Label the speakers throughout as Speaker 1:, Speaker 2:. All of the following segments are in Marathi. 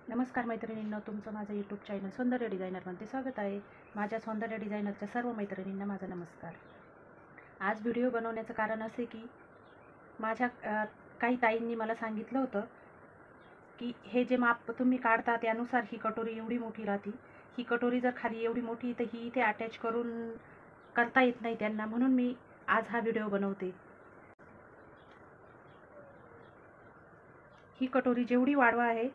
Speaker 1: नमस्कार मैत्रिणींनो, तुमचं माझं यूट्यूब चॅनल सौंदर्य डिझायनरमध्ये स्वागत आहे. माझ्या सौंदर्य डिझायनरच्या सर्व मैत्रिणींना माझा नमस्कार. आज व्हिडिओ बनवण्याचं कारण असे की माझ्या काही ताईंनी मला सांगितलं होतं की हे जे माप तुम्ही काढता त्यानुसार ही कटोरी एवढी मोठी राहते. ही कटोरी जर खाली एवढी मोठी तर ही इथे अटॅच करून करता येत नाही त्यांना, म्हणून मी आज हा व्हिडिओ बनवते. ही कटोरी जेवढी वाढवा आहे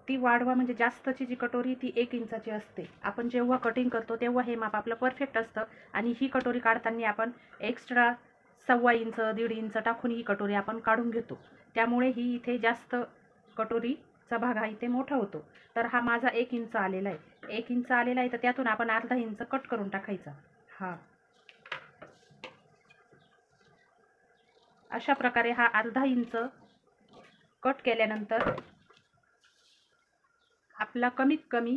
Speaker 1: ती वाढवा म्हणजे जास्तची जी कटोरी ती 1 इंचाची असते. आपण जेव्हा कटिंग करतो तेव्हा हे माप आपलं परफेक्ट असतं आणि ही कटोरी काढताना आपण एक्स्ट्रा 1.25 इंच 1.5 इंच टाकून ही कटोरी आपण काढून घेतो. त्यामुळे ही इथे जास्त कटोरीचा भाग हा इथे मोठा होतो. तर हा माझा 1 इंच आलेला आहे. 1 इंच आलेला आहे तर त्यातून आपण अर्धा इंच कट करून टाकायचा. अशा प्रकारे हा अर्धा इंच कट केल्यानंतर आपला कमीत कमी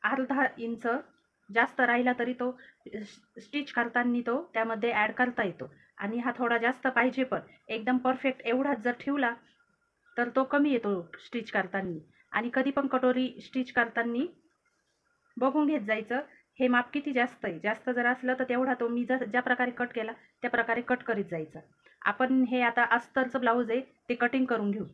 Speaker 1: अर्धा इंच जास्त राहिला तरी तो स्टिच करताना तो त्यामध्ये ॲड करता येतो. आणि हा थोडा जास्त पाहिजे, पण एकदम परफेक्ट एवढाच जर ठेवला तर तो कमी येतो स्टिच करताना. आणि कधी पण कटोरी स्टिच करताना बघून घेत जायचं हे माप किती जास्त आहे. जास्त जर असलं तर तेवढा तो मी ज्या प्रकारे कट केला त्या प्रकारे कट करीत जायचा. आपण हे आता अस्तरचं ब्लाऊज आहे ते कटिंग करून घेऊ.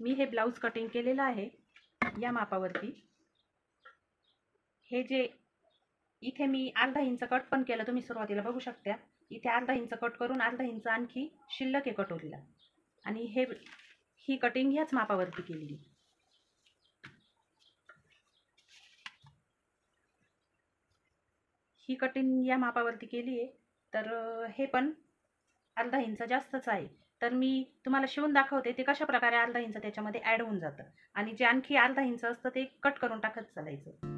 Speaker 1: मी हे ब्लाऊज कटिंग केलेलं आहे या मापावरती. हे जे इथे मी अर्धा इंच कट पण केलं, तुम्ही सुरुवातीला बघू शकता. इथे अर्धा इंच कट करून अर्धा इंच आणखी शिल्लक आहे कटोरीला. आणि ही कटिंग ह्याच मापावरती केलेली. ही कटिंग या मापावरती केली आहे. तर हे पण अर्धा इंच जास्तच आहे. तर मी तुम्हाला शिवून दाखवते ते कशा प्रकारे अर्धा इंच त्याच्यामध्ये ॲड होऊन जातं. आणि जे आणखी अर्धा इंच असतं ते कट करून टाकत चालायचं.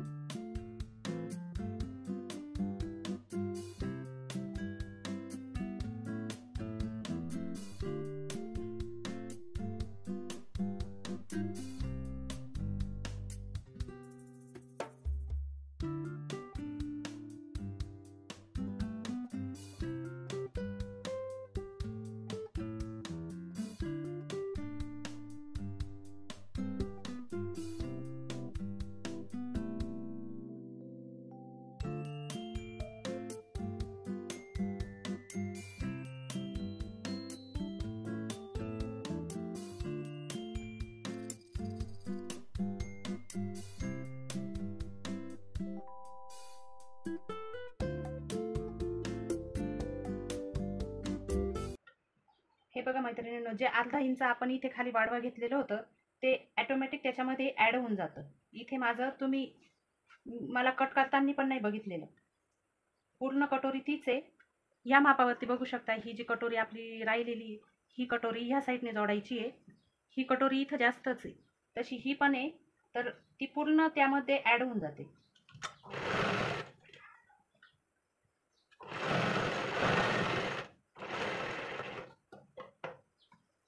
Speaker 1: हे बघा मैत्रिणींनो, जे अर्धा इंच आपण इथे खाली वाढवा घेतलेलं होतं ते ऑटोमॅटिक त्याच्यामध्ये ॲड होऊन जातं. इथे माझं तुम्ही मला कट करताना पण नाही बघितलेलं. पूर्ण कटोरी तीच आहे. या मापावरती बघू शकता. ही जी कटोरी आपली राहिलेली ही कटोरी ह्या साईडने जोडायची आहे. ही कटोरी इथं जास्तच आहे, तशी ही पण आहे. तर ती पूर्ण त्यामध्ये ॲड होऊन जाते.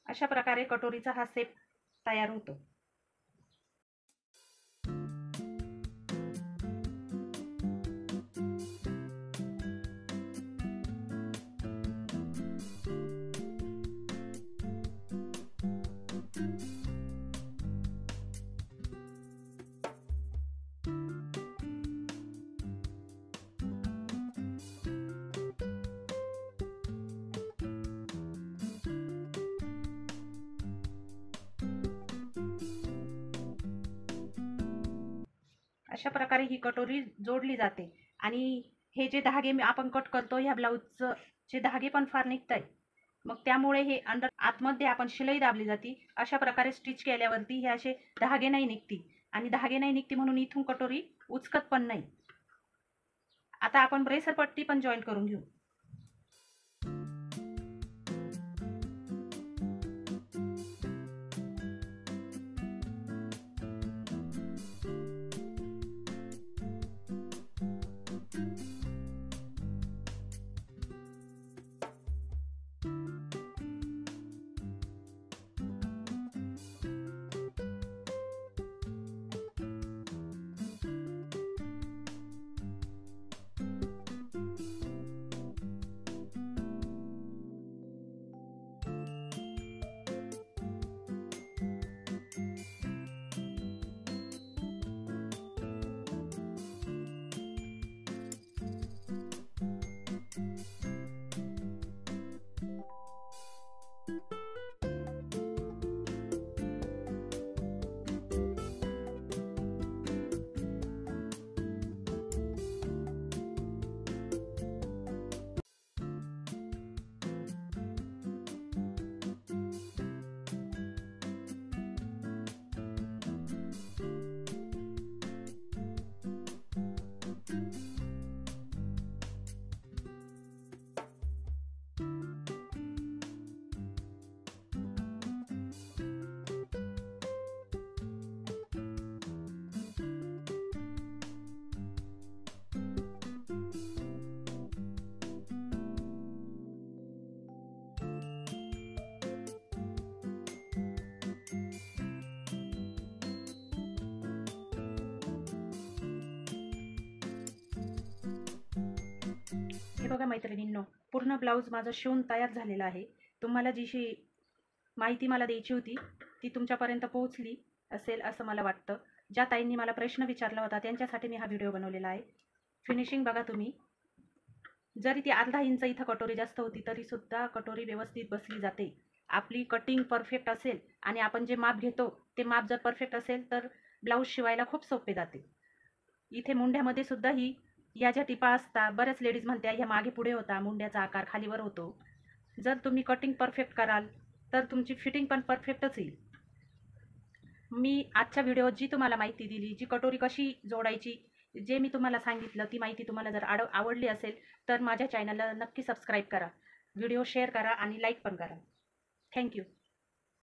Speaker 1: अशा प्रकारे कटोरीचा हा शेप तयार होतो. अशा प्रकारे ही कटोरी जोडली जाते. आणि हे जे धागे आपण कट करतो ह्या ब्लाऊजचं चे धागे पण फार निघत आहेत. मग त्यामुळे हे आतमध्ये आपण शिलाई दाबली जाते. अशा प्रकारे स्टिच केल्यावरती हे असे धागे नाही निघती. आणि धागे नाही निघती म्हणून इथून कटोरी उचकत पण नाही. आता आपण ब्रेसर पट्टी पण जॉईन करून घेऊ. हे बघा मैत्रिणींनो, पूर्ण ब्लाऊज माझं शिवून तयार झालेला आहे. तुम्हाला जी माहिती मला द्यायची होती ती तुमच्यापर्यंत पोहोचली असेल असं मला वाटतं. ज्या ताईंनी मला प्रश्न विचारला होता त्यांच्यासाठी मी हा व्हिडिओ बनवलेला आहे. फिनिशिंग बघा तुम्ही. जरी ती अर्धा इंच इथं कटोरी जास्त होती तरीसुद्धा कटोरी व्यवस्थित बसली जाते. आपली कटिंग परफेक्ट असेल आणि आपण जे माप घेतो ते माप जर परफेक्ट असेल तर ब्लाऊज शिवायला खूप सोपे जाते. इथे मुंड्यामध्ये सुद्धा या ज्या टिपा असतात, बऱ्याच लेडीज म्हणत्या ह्या मागे पुढे होता, मुंड्याचा आकार खालीवर होतो. जर तुम्ही कटिंग परफेक्ट कराल तर तुमची फिटिंग पण परफेक्टच येईल. मी आजच्या व्हिडिओत जी तुम्हाला माहिती दिली, जी कटोरी कशी जोडायची, जे मी तुम्हाला सांगितलं ती माहिती तुम्हाला जर आवडली असेल तर माझ्या चॅनलला नक्की सबस्क्राईब करा, व्हिडिओ शेअर करा आणि लाईक पण करा. थँक्यू.